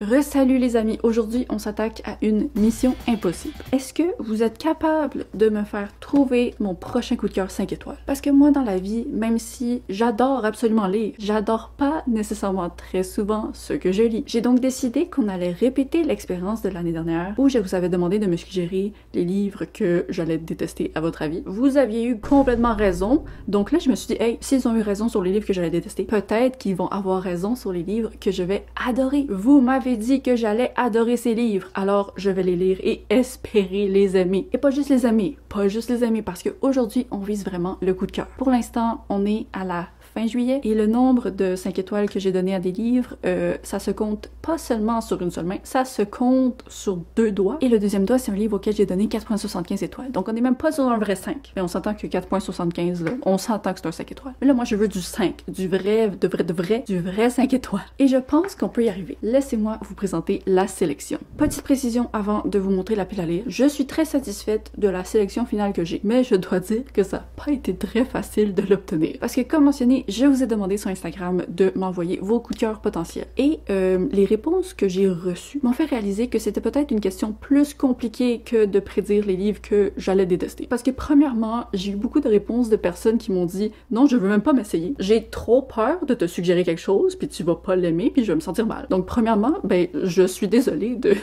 Re-salut les amis, aujourd'hui on s'attaque à une mission impossible. Est-ce que vous êtes capable de me faire trouver mon prochain coup de cœur 5 étoiles? Parce que moi dans la vie, même si j'adore absolument lire, j'adore pas nécessairement très souvent ce que je lis. J'ai donc décidé qu'on allait répéter l'expérience de l'année dernière où je vous avais demandé de me suggérer les livres que j'allais détester à votre avis. Vous aviez eu complètement raison, donc là je me suis dit, hey, s'ils ont eu raison sur les livres que j'allais détester, peut-être qu'ils vont avoir raison sur les livres que je vais adorer. Vous m'avez dit que j'allais adorer ces livres, alors je vais les lire et espérer les aimer. Et pas juste les aimer, parce qu'aujourd'hui, on vise vraiment le coup de cœur. Pour l'instant, on est à la fin juillet et le nombre de 5 étoiles que j'ai donné à des livres, ça se compte pas seulement sur une seule main, ça se compte sur 2 doigts. Et le deuxième doigt, c'est un livre auquel j'ai donné 4,75 étoiles. Donc on est même pas sur un vrai 5. Mais on s'entend que 4,75, là, on s'entend que c'est un 5 étoiles. Mais là, moi, je veux du 5, du vrai 5 étoiles. Et je pense qu'on peut y arriver. Laissez-moi vous présenter la sélection. Petite précision avant de vous montrer la pile à lire. Je suis très satisfaite de la sélection finale que j'ai, mais je dois dire que ça n'a pas été très facile de l'obtenir. Parce que comme mentionné, je vous ai demandé sur Instagram de m'envoyer vos coups de cœur potentiels. Et les réponses que j'ai reçues m'ont fait réaliser que c'était peut-être une question plus compliquée que de prédire les livres que j'allais détester. Parce que premièrement, j'ai eu beaucoup de réponses de personnes qui m'ont dit « Non, je veux même pas m'essayer. J'ai trop peur de te suggérer quelque chose, puis tu vas pas l'aimer, puis je vais me sentir mal. » Donc premièrement, ben, je suis désolée de...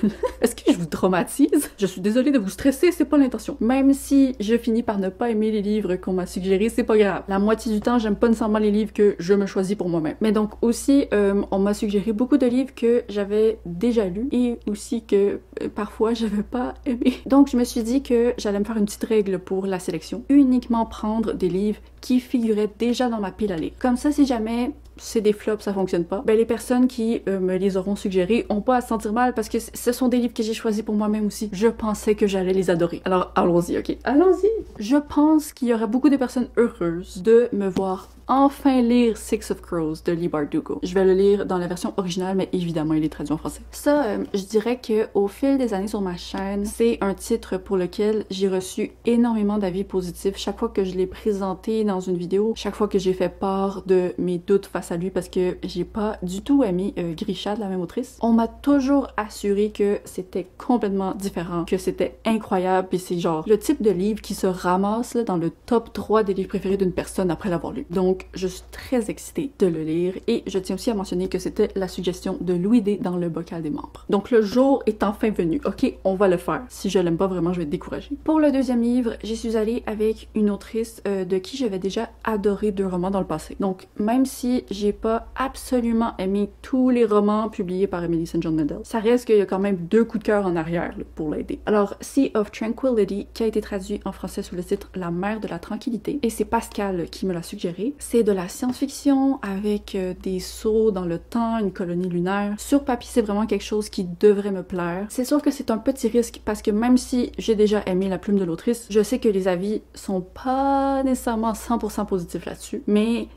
Est-ce que je vous traumatise? Je suis désolée de vous stresser, c'est pas l'intention. Même si je finis par ne pas aimer les livres qu'on m'a suggérés, c'est pas grave. La moitié du temps, j'aime pas nécessairement les livres que je me choisis pour moi-même. Mais donc aussi, on m'a suggéré beaucoup de livres que j'avais déjà lus et aussi que parfois j'avais pas aimé. Donc je me suis dit que j'allais me faire une petite règle pour la sélection. Uniquement prendre des livres qui figuraient déjà dans ma pile à lire. Comme ça, si jamais c'est des flops, ça fonctionne pas, ben les personnes qui me les auront suggérés ont pas à se sentir mal parce que ce sont des livres que j'ai choisis pour moi-même aussi. Je pensais que j'allais les adorer. Alors allons-y, ok? Allons-y! Je pense qu'il y aura beaucoup de personnes heureuses de me voir enfin lire Six of Crows de Leigh Bardugo. Je vais le lire dans la version originale, mais évidemment, il est traduit en français. Ça, je dirais que au fil des années sur ma chaîne, c'est un titre pour lequel j'ai reçu énormément d'avis positifs chaque fois que je l'ai présenté dans une vidéo, chaque fois que j'ai fait part de mes doutes face à lui parce que j'ai pas du tout aimé Grisha de la même autrice. On m'a toujours assuré que c'était complètement différent, que c'était incroyable, puis c'est genre le type de livre qui se ramasse là, dans le top 3 des livres préférés d'une personne après l'avoir lu. Donc, je suis très excitée de le lire et je tiens aussi à mentionner que c'était la suggestion de Louis D dans le bocal des membres. Donc, le jour est enfin venu. Ok, on va le faire. Si je l'aime pas vraiment, je vais être découragée. Pour le deuxième livre, j'y suis allée avec une autrice de qui j'avais déjà adoré 2 romans dans le passé. Donc, même si j'ai pas absolument aimé tous les romans publiés par Emily St. John Mandel, ça reste qu'il y a quand même 2 coups de cœur en arrière là, pour l'aider. Alors, Sea of Tranquility, qui a été traduit en français sous le titre La mer de la tranquillité, et c'est Pascal qui me l'a suggéré. C'est de la science-fiction avec des sauts dans le temps, une colonie lunaire. Sur papier, c'est vraiment quelque chose qui devrait me plaire. C'est sûr que c'est un petit risque parce que même si j'ai déjà aimé la plume de l'autrice, je sais que les avis sont pas nécessairement 100% positifs là-dessus, mais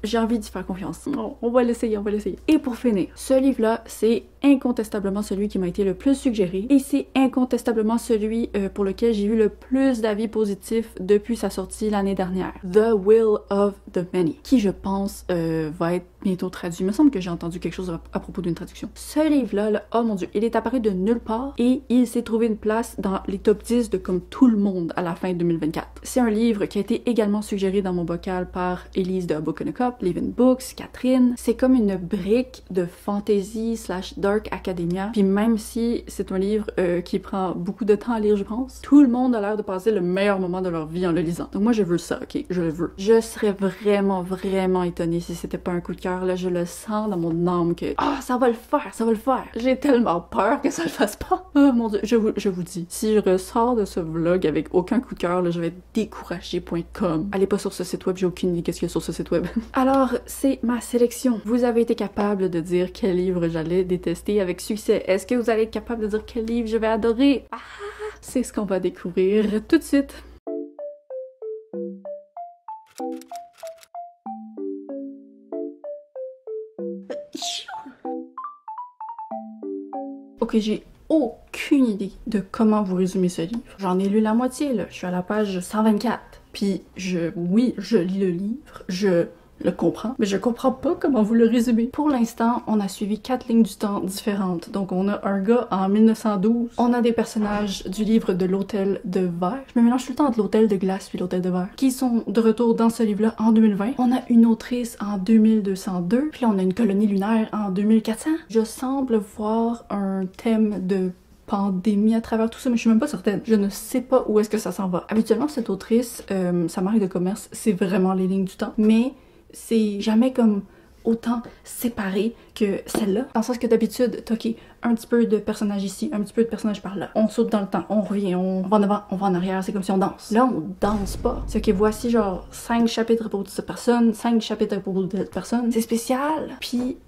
j'ai envie d'y faire confiance. On va l'essayer, on va l'essayer. Et pour finir, ce livre-là, c'est incontestablement celui qui m'a été le plus suggéré et c'est incontestablement celui pour lequel j'ai eu le plus d'avis positifs depuis sa sortie l'année dernière. The Will of the Many, qui je pense va être bientôt traduit. Il me semble que j'ai entendu quelque chose à propos d'une traduction. Ce livre-là, là, oh mon dieu, il est apparu de nulle part et il s'est trouvé une place dans les top 10 de comme tout le monde à la fin de 2024. C'est un livre qui a été également suggéré dans mon bocal par Elise de Book and a Cup, Live in Books, Catherine. C'est comme une brique de fantasy / dark academia. Puis même si c'est un livre qui prend beaucoup de temps à lire, je pense, tout le monde a l'air de passer le meilleur moment de leur vie en le lisant. Donc moi, je veux ça, ok? Je le veux. Je serais vraiment étonnée si c'était pas un coup de cœur. Là, je le sens dans mon âme que ça va le faire, ça va le faire. J'ai tellement peur que ça le fasse pas. Oh mon dieu, je vous dis, si je ressors de ce vlog avec aucun coup de cœur, là, je vais être découragée.com. Allez pas sur ce site web, j'ai aucune idée qu'est-ce qu'il y a sur ce site web. Alors, c'est ma sélection. Vous avez été capable de dire quel livre j'allais détester avec succès. Est-ce que vous allez être capable de dire quel livre je vais adorer? C'est ce qu'on va découvrir tout de suite. Ok, j'ai aucune idée de comment vous résumer ce livre. J'en ai lu la moitié, là. Je suis à la page 124. Puis oui, je lis le livre, je le comprends, mais je comprends pas comment vous le résumez. Pour l'instant, on a suivi 4 lignes du temps différentes. Donc on a un gars en 1912, on a des personnages du livre de l'Hôtel de Verre, je me mélange tout le temps entre l'Hôtel de Glace puis l'Hôtel de Verre, qui sont de retour dans ce livre-là en 2020. On a une autrice en 2202, puis là on a une colonie lunaire en 2400. Je semble voir un thème de pandémie à travers tout ça, mais je suis même pas certaine. Je ne sais pas où est-ce que ça s'en va. Habituellement, cette autrice, sa marque de commerce, c'est vraiment les lignes du temps, mais c'est jamais comme autant séparé que celle-là. Dans le sens que d'habitude, t'as ok, un petit peu de personnage ici, un petit peu de personnage par là. On saute dans le temps, on revient, on va en avant, on va en arrière, c'est comme si on danse. Là, on danse pas. C'est ok, voici genre 5 chapitres pour cette personne, 5 chapitres pour cette personne. C'est spécial. Puis,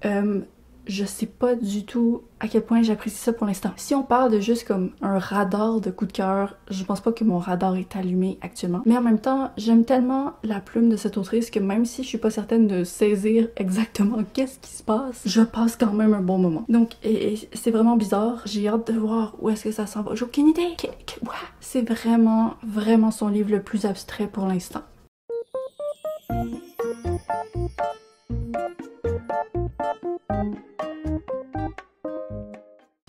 je sais pas du tout à quel point j'apprécie ça pour l'instant. Si on parle de juste comme un radar de coup de cœur, je pense pas que mon radar est allumé actuellement. Mais en même temps, j'aime tellement la plume de cette autrice que même si je suis pas certaine de saisir exactement qu'est-ce qui se passe, je passe quand même un bon moment. Donc, et c'est vraiment bizarre. J'ai hâte de voir où est-ce que ça s'en va. J'ai aucune idée. C'est vraiment, vraiment son livre le plus abstrait pour l'instant.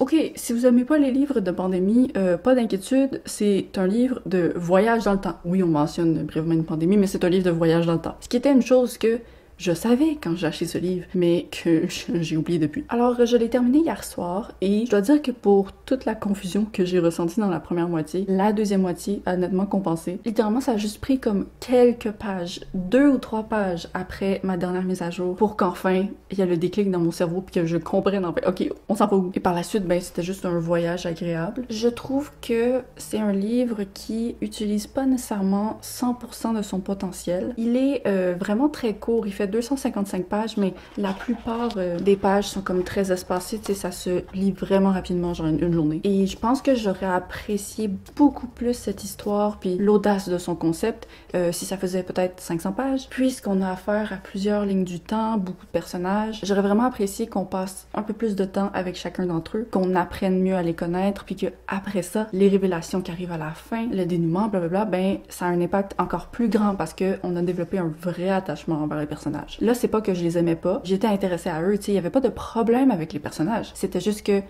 Ok, si vous aimez pas les livres de pandémie, pas d'inquiétude, c'est un livre de voyage dans le temps. Oui, on mentionne brièvement une pandémie, mais c'est un livre de voyage dans le temps. Ce qui était une chose que je savais quand j'ai acheté ce livre, mais que j'ai oublié depuis. Alors, je l'ai terminé hier soir, et je dois dire que pour toute la confusion que j'ai ressentie dans la première moitié, la deuxième moitié a nettement compensé. Littéralement, ça a juste pris comme quelques pages, 2 ou 3 pages après ma dernière mise à jour, pour qu'enfin, il y a le déclic dans mon cerveau, puis que je comprenne enfin, ok, on s'en va où? Et par la suite, ben, c'était juste un voyage agréable. Je trouve que c'est un livre qui utilise pas nécessairement 100% de son potentiel. Il est vraiment très court, il fait 255 pages, mais la plupart des pages sont comme très espacées, tu sais, ça se lit vraiment rapidement, genre une journée. Et je pense que j'aurais apprécié beaucoup plus cette histoire, puis l'audace de son concept, si ça faisait peut-être 500 pages. Puisqu'on a affaire à plusieurs lignes du temps, beaucoup de personnages, j'aurais vraiment apprécié qu'on passe un peu plus de temps avec chacun d'entre eux, qu'on apprenne mieux à les connaître, puis que après ça, les révélations qui arrivent à la fin, le dénouement, blablabla, ben, ça a un impact encore plus grand parce que on a développé un vrai attachement envers les personnages. Là, c'est pas que je les aimais pas, j'étais intéressée à eux, tu sais, il y avait pas de problème avec les personnages. C'était juste que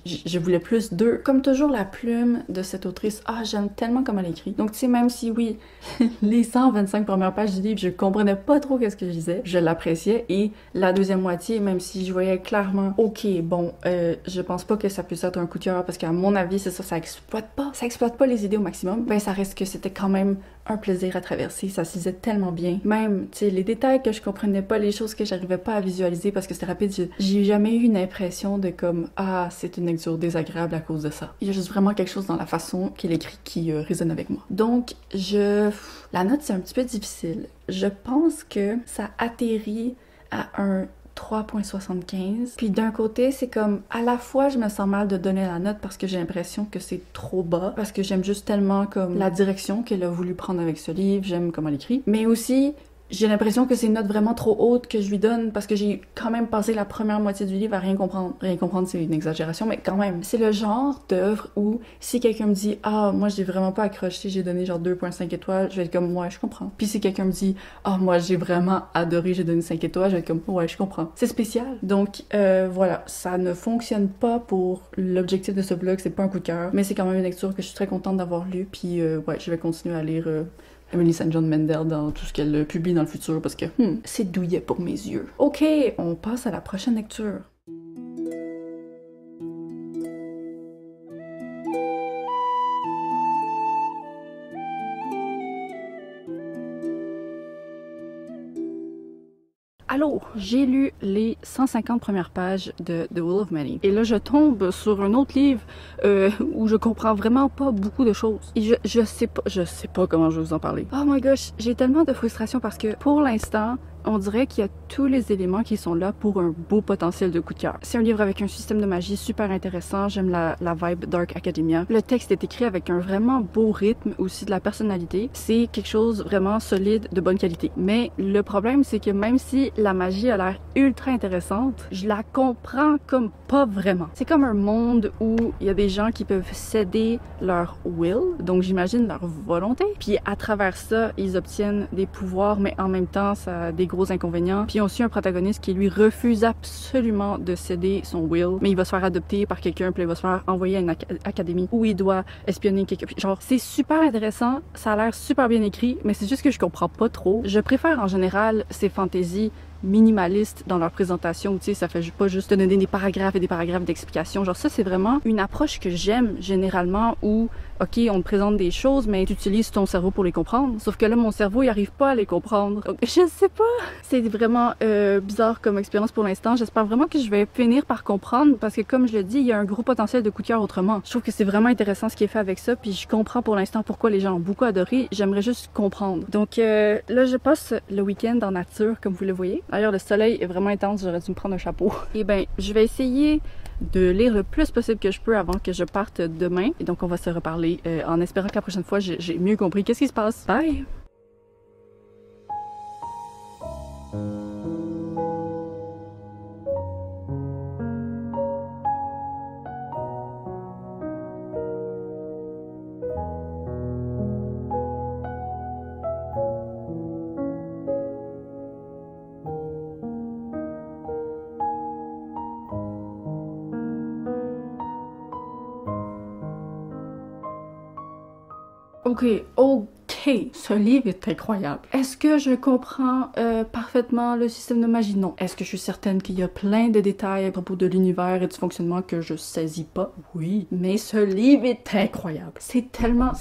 je voulais plus d'eux. Comme toujours, la plume de cette autrice, j'aime tellement comment elle écrit. Donc, tu sais, même si, oui, les 125 premières pages du livre, je comprenais pas trop qu'est-ce que je disais, je l'appréciais. Et la deuxième moitié, même si je voyais clairement, ok, bon, je pense pas que ça puisse être un coup de cœur, parce qu'à mon avis, c'est ça exploite pas les idées au maximum, ben ça reste que c'était quand même un plaisir à traverser, ça se lisait tellement bien. Même, tu sais, les détails que je comprenais pas, les choses que j'arrivais pas à visualiser parce que c'était rapide, j'ai jamais eu une impression de comme, c'est une lecture désagréable à cause de ça. Il y a juste vraiment quelque chose dans la façon qu'il écrit qui résonne avec moi. Donc, la note, c'est un petit peu difficile. Je pense que ça atterrit à un 3.75. Puis d'un côté, c'est comme, à la fois, je me sens mal de donner la note parce que j'ai l'impression que c'est trop bas, parce que j'aime juste tellement comme la direction qu'elle a voulu prendre avec ce livre, j'aime comment elle écrit, mais aussi, j'ai l'impression que c'est une note vraiment trop haute que je lui donne parce que j'ai quand même passé la première moitié du livre à rien comprendre. Rien comprendre, c'est une exagération, mais quand même. C'est le genre d'œuvre où si quelqu'un me dit « moi j'ai vraiment pas accroché, j'ai donné genre 2.5 étoiles », je vais être comme « ouais, je comprends ». Puis si quelqu'un me dit « moi j'ai vraiment adoré, j'ai donné 5 étoiles », je vais être comme « ouais, je comprends ». C'est spécial. Donc voilà, ça ne fonctionne pas pour l'objectif de ce blog, c'est pas un coup de cœur, mais c'est quand même une lecture que je suis très contente d'avoir lue, puis ouais, je vais continuer à lire Emily St. John Mandel dans tout ce qu'elle publie dans le futur parce que c'est douillet pour mes yeux. Ok, on passe à la prochaine lecture. Allô, j'ai lu les 150 premières pages de The Will of Many. Et là, je tombe sur un autre livre où je comprends vraiment pas beaucoup de choses. Et je sais pas comment je vais vous en parler. Oh my gosh, j'ai tellement de frustration parce que pour l'instant, on dirait qu'il y a tous les éléments qui sont là pour un beau potentiel de coup de cœur. C'est un livre avec un système de magie super intéressant, j'aime la vibe Dark Academia. Le texte est écrit avec un vraiment beau rythme, aussi de la personnalité. C'est quelque chose vraiment solide, de bonne qualité. Mais le problème, c'est que même si la magie a l'air ultra intéressante, je la comprends comme pas vraiment. C'est comme un monde où il y a des gens qui peuvent céder leur will, donc j'imagine leur volonté, puis à travers ça, ils obtiennent des pouvoirs, mais en même temps, ça a des gros inconvénients. Puis on suit un protagoniste qui lui refuse absolument de céder son will, mais il va se faire adopter par quelqu'un, puis il va se faire envoyer à une académie où il doit espionner quelqu'un. Genre, c'est super intéressant, ça a l'air super bien écrit, mais c'est juste que je comprends pas trop. Je préfère en général ces fantaisies minimalistes dans leur présentation, tu sais, ça fait pas juste te donner des paragraphes et des paragraphes d'explication. Genre ça, c'est vraiment une approche que j'aime généralement où, ok, on te présente des choses, mais tu utilises ton cerveau pour les comprendre. Sauf que là, mon cerveau, il arrive pas à les comprendre. Donc, je sais pas. C'est vraiment bizarre comme expérience pour l'instant. J'espère vraiment que je vais finir par comprendre parce que, comme je le dis, il y a un gros potentiel de coup de cœur autrement. Je trouve que c'est vraiment intéressant ce qui est fait avec ça, puis je comprends pour l'instant pourquoi les gens ont beaucoup adoré. J'aimerais juste comprendre. Donc là, je passe le week-end en nature, comme vous le voyez. D'ailleurs, le soleil est vraiment intense, j'aurais dû me prendre un chapeau. Et ben, je vais essayer de lire le plus possible que je peux avant que je parte demain. Et donc, on va se reparler en espérant que la prochaine fois, j'ai mieux compris qu'est-ce qui se passe. Bye! Ok, ce livre est incroyable. Est-ce que je comprends parfaitement le système de magie? Non. Est-ce que je suis certaine qu'il y a plein de détails à propos de l'univers et du fonctionnement que je saisis pas? Oui. Mais ce livre est incroyable. C'est tellement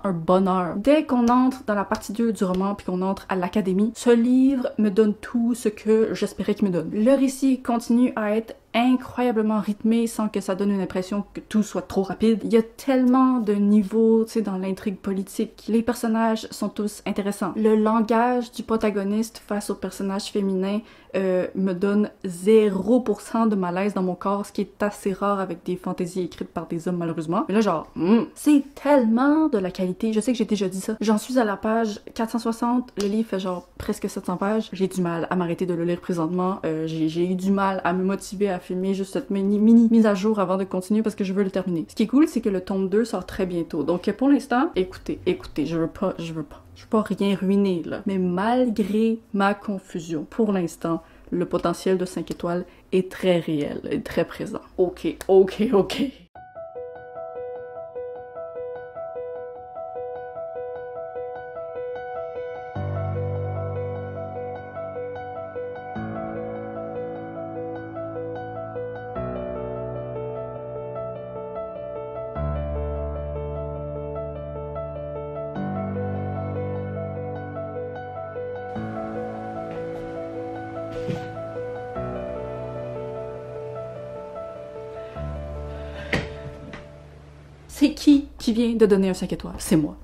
un bonheur. Dès qu'on entre dans la partie 2 du roman puis qu'on entre à l'académie, ce livre me donne tout ce que j'espérais qu'il me donne. Le récit continue à être incroyablement rythmé sans que ça donne une impression que tout soit trop rapide. Il y a tellement de niveaux, tu sais, dans l'intrigue politique. Les personnages sont tous intéressants. Le langage du protagoniste face aux personnages féminins me donne 0% de malaise dans mon corps, ce qui est assez rare avec des fantaisies écrites par des hommes malheureusement. Mais là genre, c'est tellement de la qualité. Je sais que j'ai déjà dit ça. J'en suis à la page 460. Le livre fait genre presque 700 pages. J'ai du mal à m'arrêter de le lire présentement. J'ai eu du mal à me motiver à filmer juste cette mini mise à jour avant de continuer parce que je veux le terminer. Ce qui est cool, c'est que le tome 2 sort très bientôt. Donc pour l'instant, écoutez, je veux pas rien ruiner là. Mais malgré ma confusion, pour l'instant, le potentiel de 5 étoiles est très réel et très présent. Ok. C'est qui vient de donner un 5 étoiles? C'est moi.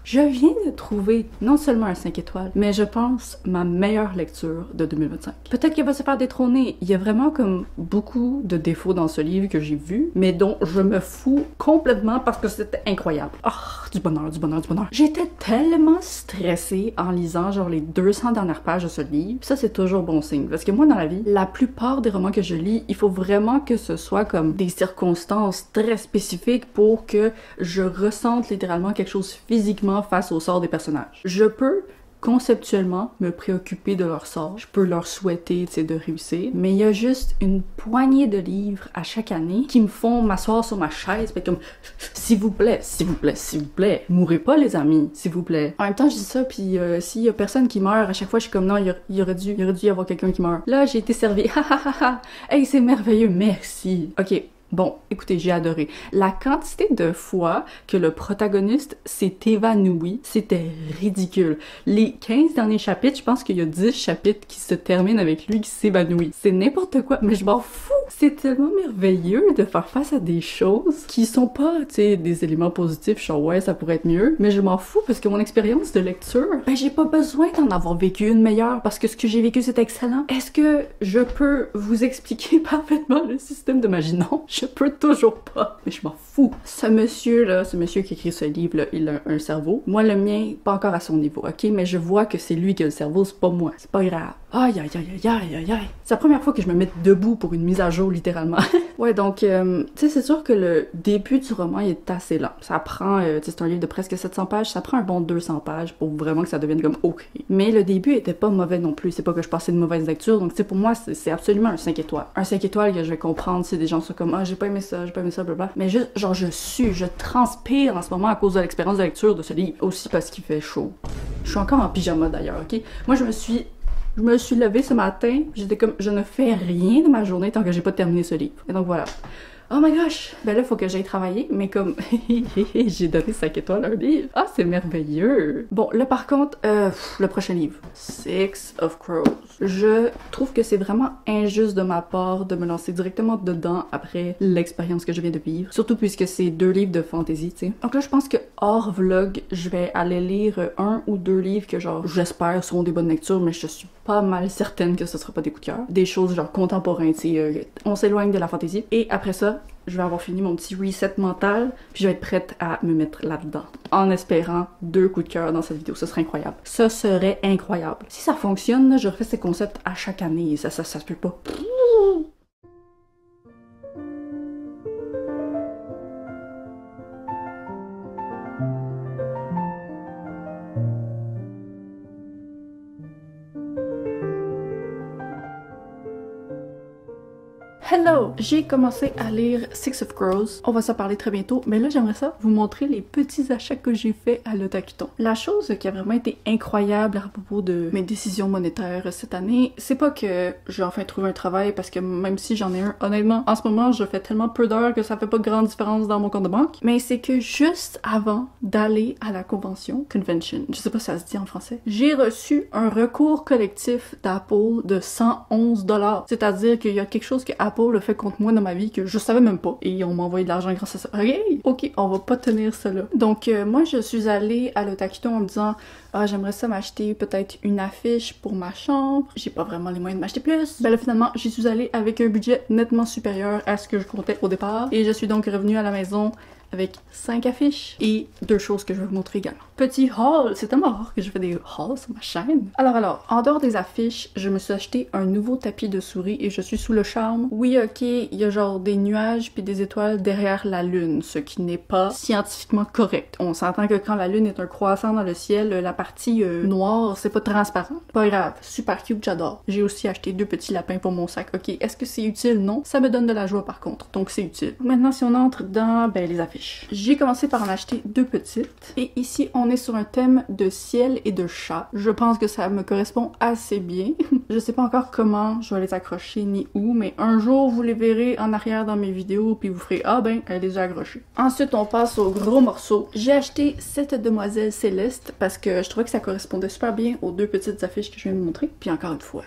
Je viens de trouver non seulement un 5 étoiles, mais je pense ma meilleure lecture de 2025. Peut-être qu'elle va se faire détrôner. Il y a vraiment comme beaucoup de défauts dans ce livre que j'ai vu, mais dont je me fous complètement parce que c'était incroyable. Du bonheur. J'étais tellement stressée en lisant genre les 200 dernières pages de ce livre. Ça, c'est toujours bon signe. Parce que moi, dans la vie, la plupart des romans que je lis, il faut vraiment que ce soit comme des circonstances très spécifiques pour que je ressente littéralement quelque chose physiquement face au sort des personnages. Je peux conceptuellement me préoccuper de leur sort, je peux leur souhaiter, tu sais, de réussir, mais il y a juste une poignée de livres à chaque année qui me font m'asseoir sur ma chaise, pis comme s'il vous plaît, mourrez pas les amis, s'il vous plaît. En même temps, je dis ça, puis s'il y a personne qui meurt, à chaque fois je suis comme non, il aurait dû y avoir quelqu'un qui meurt. Là, j'ai été servie, hey, c'est merveilleux, merci. Ok. Bon, écoutez, j'ai adoré. La quantité de fois que le protagoniste s'est évanoui, c'était ridicule. Les 15 derniers chapitres, je pense qu'il y a 10 chapitres qui se terminent avec lui qui s'évanouit. C'est n'importe quoi, mais je m'en fous! C'est tellement merveilleux de faire face à des choses qui sont pas, tu sais, des éléments positifs, genre ouais, ça pourrait être mieux, mais je m'en fous parce que mon expérience de lecture, ben j'ai pas besoin d'en avoir vécu une meilleure parce que ce que j'ai vécu c'est excellent. Est-ce que je peux vous expliquer parfaitement le système de magie? Non, je peux toujours pas, mais je m'en fous. Ce monsieur qui écrit ce livre-là, il a un cerveau. Moi, le mien, pas encore à son niveau, ok? Mais je vois que c'est lui qui a le cerveau, c'est pas moi. C'est pas grave. Aïe. C'est la première fois que je me mets debout pour une mise à jour, littéralement. Ouais, donc, tu sais, c'est sûr que le début du roman il est assez lent. Ça prend, tu sais, c'est un livre de presque 700 pages, ça prend un bon 200 pages pour vraiment que ça devienne comme OK. Mais le début était pas mauvais non plus, c'est pas que je passais de mauvaise lecture, donc tu sais, pour moi, c'est absolument un 5 étoiles. Un 5 étoiles que je vais comprendre si des gens sont comme « Ah, j'ai pas aimé ça, blablabla ». Mais juste, genre, je transpire en ce moment à cause de l'expérience de lecture de ce livre, aussi parce qu'il fait chaud. Je suis encore en pyjama d'ailleurs, OK? Moi, je me suis levée ce matin, j'étais comme, je ne fais rien de ma journée tant que j'ai pas terminé ce livre. Et donc voilà. Oh my gosh! Ben là, faut que j'aille travailler, mais comme, j'ai donné 5 étoiles à un livre. Ah, c'est merveilleux! Bon, là, par contre, le prochain livre. Six of Crows. Je trouve que c'est vraiment injuste de ma part de me lancer directement dedans après l'expérience que je viens de vivre. Surtout puisque c'est 2 livres de fantasy, tu sais. Donc là, je pense que hors vlog, je vais aller lire 1 ou 2 livres que genre, j'espère seront des bonnes lectures, mais je suis pas mal certaine que ce sera pas des coups de cœur. Des choses genre contemporaines, tu sais, on s'éloigne de la fantasy. Et après ça, je vais avoir fini mon petit reset mental, puis je vais être prête à me mettre là-dedans. En espérant 2 coups de cœur dans cette vidéo, ce serait incroyable. Ça serait incroyable. Si ça fonctionne, là, je refais ces concepts à chaque année, ça se peut pas. Hello! J'ai commencé à lire Six of Crows. On va s'en parler très bientôt, mais là j'aimerais ça vous montrer les petits achats que j'ai faits à l'Otakuton. La chose qui a vraiment été incroyable à propos de mes décisions monétaires cette année, c'est pas que j'ai enfin trouvé un travail, parce que même si j'en ai un, honnêtement, en ce moment je fais tellement peu d'heures que ça fait pas de grande différence dans mon compte de banque, mais c'est que juste avant d'aller à la convention, je sais pas si ça se dit en français, j'ai reçu un recours collectif d'Apple de 111$. C'est-à-dire qu'il y a quelque chose que Apple le fait contre moi dans ma vie que je savais même pas. Et on m'a envoyé de l'argent grâce à ça. Ok, on va pas tenir ça là. Donc moi je suis allée à l'Otakuton en me disant ah j'aimerais ça m'acheter peut-être une affiche pour ma chambre. J'ai pas vraiment les moyens de m'acheter plus. Ben là finalement j'y suis allée avec un budget nettement supérieur à ce que je comptais au départ. Et je suis donc revenue à la maison avec 5 affiches et 2 choses que je vais vous montrer également. Petit haul! C'est tellement rare que je fais des hauls sur ma chaîne. Alors, en dehors des affiches, je me suis acheté un nouveau tapis de souris et je suis sous le charme. Oui, ok, il y a genre des nuages puis des étoiles derrière la lune, ce qui n'est pas scientifiquement correct. On s'entend que quand la lune est un croissant dans le ciel, la partie noire, c'est pas transparent. Pas grave, super cute, j'adore. J'ai aussi acheté 2 petits lapins pour mon sac. Ok, est-ce que c'est utile? Non. Ça me donne de la joie par contre, donc c'est utile. Maintenant, si on entre dans, les affiches. J'ai commencé par en acheter 2 petites. Et ici, on est sur un thème de ciel et de chat. Je pense que ça me correspond assez bien. Je sais pas encore comment je vais les accrocher ni où, mais un jour, vous les verrez en arrière dans mes vidéos, puis vous ferez « Ah ben, elle les a accrochés ». Ensuite, on passe au gros morceau. J'ai acheté cette demoiselle céleste parce que je trouvais que ça correspondait super bien aux 2 petites affiches que je viens de vous montrer. Puis encore une fois,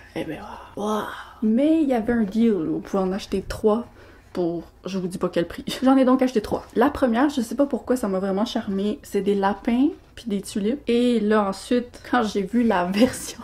wow. Mais il y avait un deal, où vous pouvez en acheter 3 pour je vous dis pas quel prix. J'en ai donc acheté 3. La première, je sais pas pourquoi ça m'a vraiment charmée, c'est des lapins puis des tulipes. Et là ensuite, quand j'ai vu la version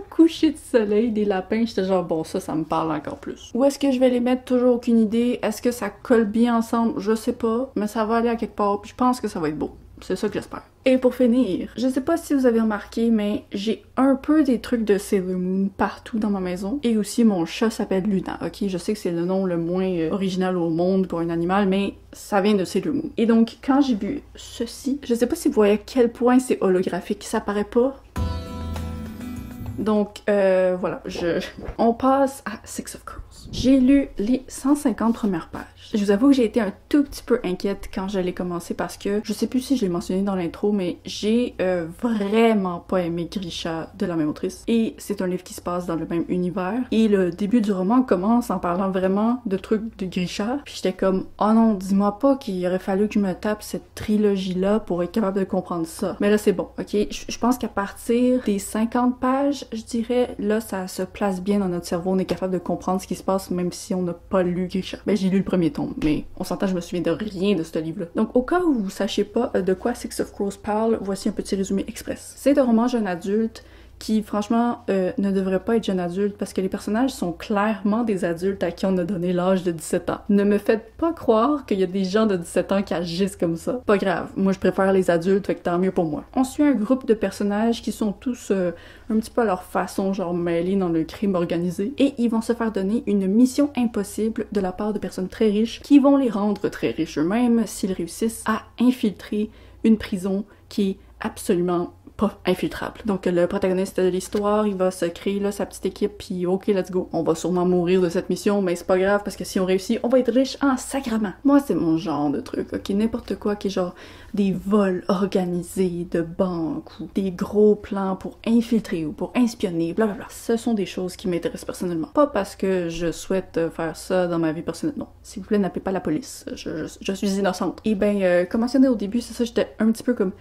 coucher de soleil des lapins, j'étais genre bon ça me parle encore plus. Où est-ce que je vais les mettre? Toujours aucune idée. Est-ce que ça colle bien ensemble? Je sais pas, mais ça va aller à quelque part puis je pense que ça va être beau. C'est ça que j'espère. Et pour finir, je sais pas si vous avez remarqué, mais j'ai un peu des trucs de Sailor Moon partout dans ma maison. Et aussi, mon chat s'appelle Luna, ok? Je sais que c'est le nom le moins original au monde pour un animal, mais ça vient de Sailor Moon. Et donc, quand j'ai vu ceci, je sais pas si vous voyez à quel point c'est holographique, ça paraît pas. Donc, voilà, on passe à Six of Crows. J'ai lu les 150 premières pages. Je vous avoue que j'ai été un tout petit peu inquiète quand je l'ai commencé parce que, je sais plus si je l'ai mentionné dans l'intro, mais j'ai vraiment pas aimé Grisha de la même autrice. Et c'est un livre qui se passe dans le même univers. Et le début du roman commence en parlant vraiment de trucs de Grisha. Puis j'étais comme, oh non, dis-moi pas qu'il aurait fallu que je me tape cette trilogie-là pour être capable de comprendre ça. Mais là, c'est bon, ok? Je pense qu'à partir des 50 pages, je dirais, là, ça se place bien dans notre cerveau. On est capable de comprendre ce qui se passe même si on n'a pas lu Grisha. Ben, j'ai lu le premier tome, mais on s'entend, je me souviens de rien de ce livre-là. Donc, au cas où vous sachiez pas de quoi Six of Crows parle, voici un petit résumé express. C'est un roman jeune adulte qui franchement ne devrait pas être jeune adulte parce que les personnages sont clairement des adultes à qui on a donné l'âge de 17 ans. Ne me faites pas croire qu'il y a des gens de 17 ans qui agissent comme ça. Pas grave, moi je préfère les adultes, fait que tant mieux pour moi. On suit un groupe de personnages qui sont tous un petit peu à leur façon, genre mêlés dans le crime organisé, et ils vont se faire donner une mission impossible de la part de personnes très riches qui vont les rendre très riches eux-mêmes s'ils réussissent à infiltrer une prison qui est absolument pas infiltrable. Donc le protagoniste de l'histoire, il va se créer là sa petite équipe, puis ok, let's go. On va sûrement mourir de cette mission, mais c'est pas grave parce que si on réussit, on va être riche en sacrament. Moi, c'est mon genre de truc, ok? N'importe quoi qui est genre des vols organisés de banques ou des gros plans pour infiltrer ou pour espionner, blablabla. Ce sont des choses qui m'intéressent personnellement. Pas parce que je souhaite faire ça dans ma vie personnelle, non. S'il vous plaît, n'appelez pas la police. Je suis innocente. Et ben, comme mentionné au début, c'est ça, j'étais un petit peu comme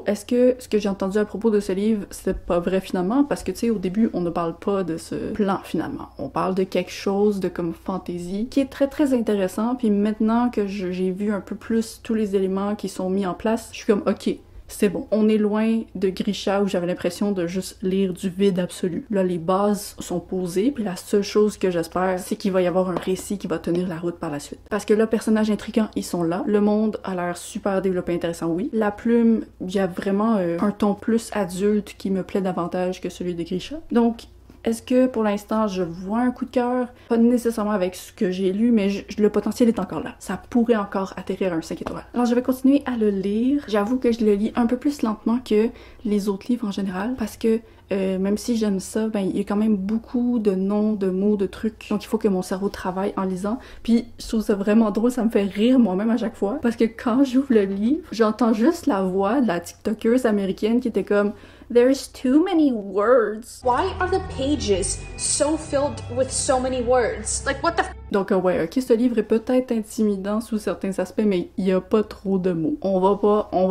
est-ce que ce que j'ai entendu à propos de ce livre, c'était pas vrai finalement? Parce que, tu sais, au début, on ne parle pas de ce plan, finalement. On parle de quelque chose de comme fantaisie, qui est très, très intéressant, puis maintenant que j'ai vu un peu plus tous les éléments qui sont mis en place, je suis comme, ok, c'est bon. On est loin de Grisha où j'avais l'impression de juste lire du vide absolu. Là, les bases sont posées, puis la seule chose que j'espère, c'est qu'il va y avoir un récit qui va tenir la route par la suite. Parce que là, personnages intrigants, ils sont là. Le monde a l'air super développé, intéressant, oui. La plume, il y a vraiment un ton plus adulte qui me plaît davantage que celui de Grisha. Donc, est-ce que pour l'instant je vois un coup de cœur? Pas nécessairement avec ce que j'ai lu, mais le potentiel est encore là. Ça pourrait encore atterrir à un 5 étoiles. Alors je vais continuer à le lire. J'avoue que je le lis un peu plus lentement que les autres livres en général, parce que même si j'aime ça, ben il y a quand même beaucoup de noms, de mots, de trucs. Donc il faut que mon cerveau travaille en lisant. Puis je trouve ça vraiment drôle, ça me fait rire moi-même à chaque fois. Parce que quand j'ouvre le livre, j'entends juste la voix de la TikTokeuse américaine qui était comme "There's too many words. Why are the pages so filled with so many words? Like what the f-" Donc ouais, ok, ce livre est peut-être intimidant sous certains aspects, mais il y a pas trop de mots. On va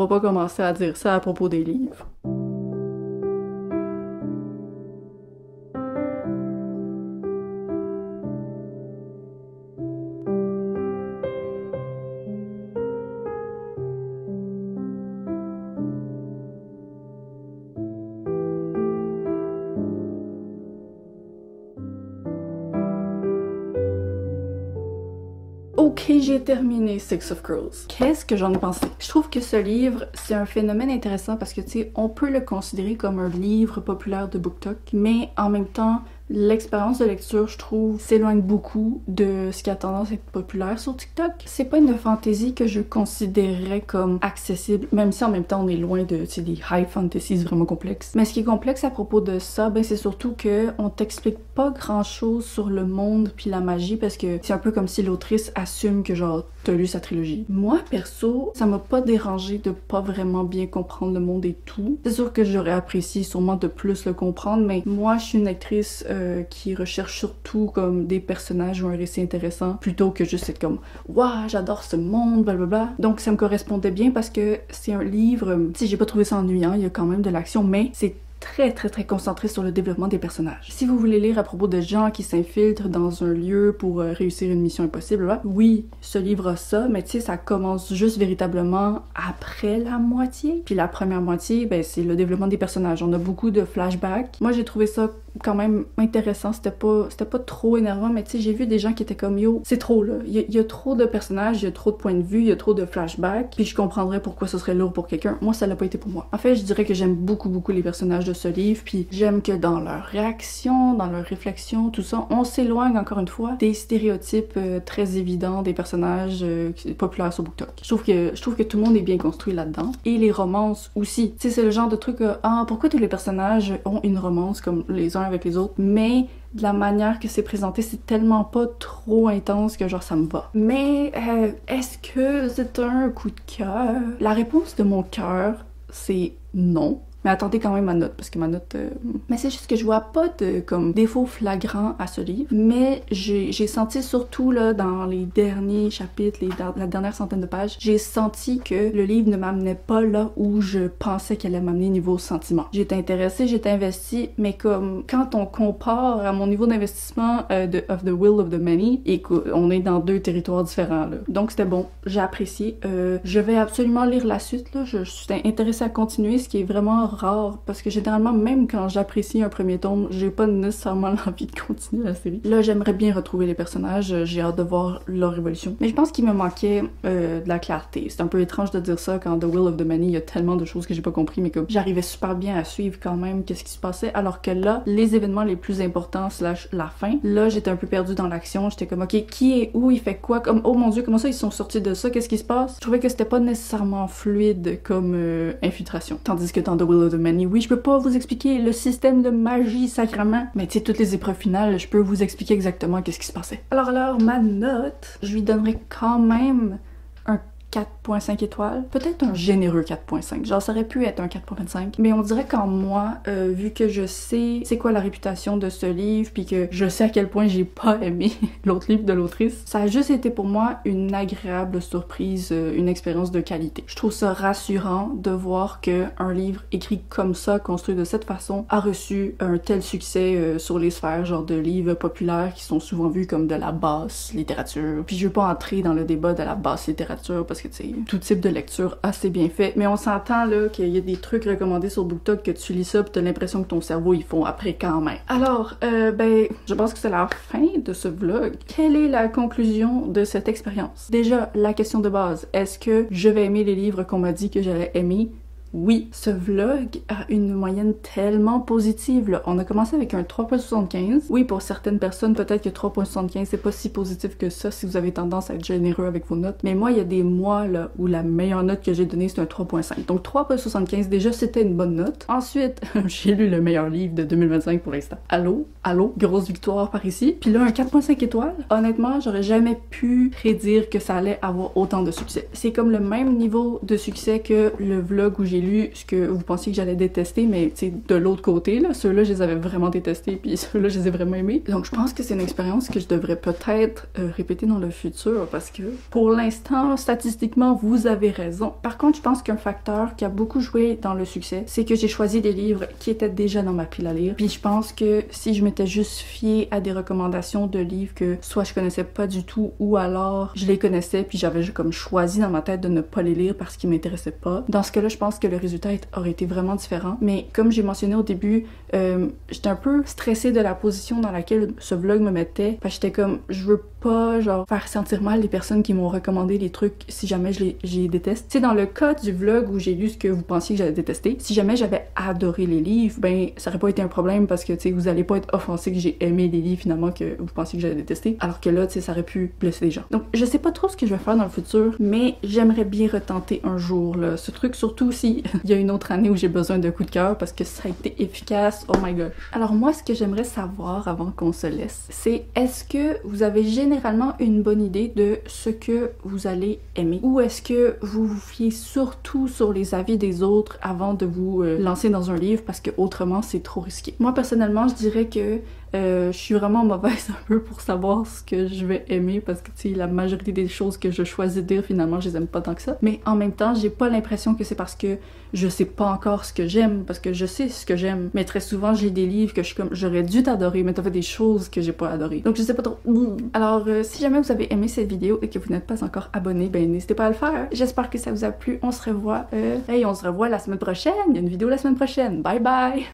pas commencer à dire ça à propos des livres. Ok, j'ai terminé Six of Crows. Qu'est-ce que j'en ai pensé? Je trouve que ce livre, c'est un phénomène intéressant parce que, tu sais, on peut le considérer comme un livre populaire de BookTok, mais en même temps, l'expérience de lecture, je trouve, s'éloigne beaucoup de ce qui a tendance à être populaire sur TikTok. C'est pas une fantaisie que je considérerais comme accessible, même si en même temps on est loin de, tu sais, des high fantasies vraiment complexes. Mais ce qui est complexe à propos de ça, ben c'est surtout que on t'explique pas grand-chose sur le monde puis la magie, parce que c'est un peu comme si l'autrice assume que genre t'as lu sa trilogie. Moi, perso, ça m'a pas dérangé de pas vraiment bien comprendre le monde et tout. C'est sûr que j'aurais apprécié sûrement de plus le comprendre, mais moi, je suis une lectrice qui recherche surtout comme des personnages ou un récit intéressant, plutôt que juste être comme « Waouh, j'adore ce monde, blablabla ». Donc ça me correspondait bien parce que c'est un livre, si j'ai pas trouvé ça ennuyant, il y a quand même de l'action, mais c'est très concentré sur le développement des personnages. Si vous voulez lire à propos de gens qui s'infiltrent dans un lieu pour réussir une mission impossible, là, oui, ce livre a ça, mais tu sais, ça commence juste véritablement après la moitié. Puis la première moitié, ben c'est le développement des personnages. On a beaucoup de flashbacks. Moi, j'ai trouvé ça quand même intéressant. C'était pas trop énervant, mais tu sais, j'ai vu des gens qui étaient comme yo, c'est trop là. Il y a trop de personnages, il y a trop de points de vue, il y a trop de flashbacks. Puis je comprendrais pourquoi ce serait lourd pour quelqu'un. Moi, ça l'a pas été pour moi. En fait, je dirais que j'aime beaucoup les personnages de ce livre, puis j'aime que dans leurs réactions, dans leurs réflexions, tout ça, on s'éloigne encore une fois des stéréotypes très évidents des personnages populaires sur BookTok. Je trouve que tout le monde est bien construit là-dedans. Et les romances aussi. Tu sais, c'est le genre de truc, pourquoi tous les personnages ont une romance comme les uns avec les autres, mais de la manière que c'est présenté, c'est tellement pas trop intense que genre ça me va. Mais est-ce que c'est un coup de cœur? La réponse de mon cœur, c'est non. Mais attendez quand même ma note, parce que ma note... Mais c'est juste que je vois pas de comme défaut flagrant à ce livre, mais j'ai senti surtout là dans les derniers chapitres, la dernière centaine de pages, j'ai senti que le livre ne m'amenait pas là où je pensais qu'elle allait m'amener niveau sentiment. J'étais intéressée, j'étais investie, mais comme quand on compare à mon niveau d'investissement de Of the Will of the Many, et qu'on est dans deux territoires différents là. Donc c'était bon, j'ai apprécié. Je vais absolument lire la suite là, je suis intéressée à continuer, ce qui est vraiment rare parce que généralement, même quand j'apprécie un premier tome, j'ai pas nécessairement l'envie de continuer la série. Là, j'aimerais bien retrouver les personnages, j'ai hâte de voir leur évolution. Mais je pense qu'il me manquait de la clarté. C'est un peu étrange de dire ça quand The Will of the Many, il y a tellement de choses que j'ai pas compris, mais comme j'arrivais super bien à suivre quand même qu'est-ce qui se passait, alors que là, les événements les plus importants / la fin, là, j'étais un peu perdue dans l'action, j'étais comme, ok, qui est où, il fait quoi, comme, oh mon dieu, comment ça, ils sont sortis de ça, qu'est-ce qui se passe? Je trouvais que c'était pas nécessairement fluide comme infiltration. Tandis que dans The Will of the Many, oui, je peux pas vous expliquer le système de magie sacrément, mais tu sais, toutes les épreuves finales, je peux vous expliquer exactement qu'est-ce qui se passait. Alors, ma note, je lui donnerais quand même un 4.5 étoiles, peut-être un généreux 4.5, genre ça aurait pu être un 4.25, mais on dirait qu'en moi, vu que je sais c'est quoi la réputation de ce livre, puis que je sais à quel point j'ai pas aimé l'autre livre de l'autrice, ça a juste été pour moi une agréable surprise, une expérience de qualité. Je trouve ça rassurant de voir que un livre écrit comme ça, construit de cette façon, a reçu un tel succès sur les sphères, genre de livres populaires qui sont souvent vus comme de la basse littérature. Puis je veux pas entrer dans le débat de la basse littérature parce que tu sais, tout type de lecture assez bien fait, mais on s'entend là qu'il y a des trucs recommandés sur BookTok que tu lis ça pis t'as l'impression que ton cerveau ils font après quand même. Alors, je pense que c'est la fin de ce vlog. Quelle est la conclusion de cette expérience? Déjà, la question de base, est-ce que je vais aimer les livres qu'on m'a dit que j'allais aimer? Oui, ce vlog a une moyenne tellement positive là. On a commencé avec un 3.75. Oui, pour certaines personnes, peut-être que 3.75 c'est pas si positif que ça si vous avez tendance à être généreux avec vos notes. Mais moi, il y a des mois là où la meilleure note que j'ai donnée c'est un 3.5. Donc 3.75 déjà c'était une bonne note. Ensuite, j'ai lu le meilleur livre de 2025 pour l'instant. Allô, grosse victoire par ici. Puis là un 4.5 étoiles. Honnêtement, j'aurais jamais pu prédire que ça allait avoir autant de succès. C'est comme le même niveau de succès que le vlog où j'ai lu ce que vous pensiez que j'allais détester, mais tu sais, de l'autre côté, là, ceux-là, je les avais vraiment détestés, puis ceux-là, je les ai vraiment aimés. Donc, je pense que c'est une expérience que je devrais peut-être répéter dans le futur, parce que, pour l'instant, statistiquement, vous avez raison. Par contre, je pense qu'un facteur qui a beaucoup joué dans le succès, c'est que j'ai choisi des livres qui étaient déjà dans ma pile à lire, puis je pense que si je m'étais juste fiée à des recommandations de livres que soit je connaissais pas du tout, ou alors je les connaissais, puis j'avais comme choisi dans ma tête de ne pas les lire parce qu'ils m'intéressaient pas, dans ce cas-là, je pense que le résultat aurait été vraiment différent. Mais comme j'ai mentionné au début, j'étais un peu stressée de la position dans laquelle ce vlog me mettait. Parce que j'étais comme, je veux pas genre faire sentir mal les personnes qui m'ont recommandé les trucs si jamais je les déteste. Tu sais, dans le cas du vlog où j'ai lu ce que vous pensiez que j'allais détester, si jamais j'avais adoré les livres, ben ça aurait pas été un problème parce que tu sais, vous allez pas être offensé que j'ai aimé les livres finalement que vous pensiez que j'allais détester. Alors que là, tu sais, ça aurait pu blesser les gens. Donc je sais pas trop ce que je vais faire dans le futur, mais j'aimerais bien retenter un jour là, ce truc, surtout si il y a une autre année où j'ai besoin de coup de cœur parce que ça a été efficace. Oh my god. Alors moi, ce que j'aimerais savoir avant qu'on se laisse, c'est est-ce que vous avez généralement une bonne idée de ce que vous allez aimer? Ou est-ce que vous vous fiez surtout sur les avis des autres avant de vous lancer dans un livre parce que autrement c'est trop risqué? Moi personnellement, je dirais que je suis vraiment mauvaise un peu pour savoir ce que je vais aimer parce que tu sais, la majorité des choses que je choisis de lire finalement je les aime pas tant que ça, mais en même temps j'ai pas l'impression que c'est parce que je sais pas encore ce que j'aime, parce que je sais ce que j'aime, mais très souvent j'ai des livres que je suis comme j'aurais dû t'adorer mais t'as fait des choses que j'ai pas adorées, donc je sais pas trop. Alors si jamais vous avez aimé cette vidéo et que vous n'êtes pas encore abonné, ben n'hésitez pas à le faire. J'espère que ça vous a plu. On se revoit la semaine prochaine. Il y a une vidéo la semaine prochaine. Bye bye.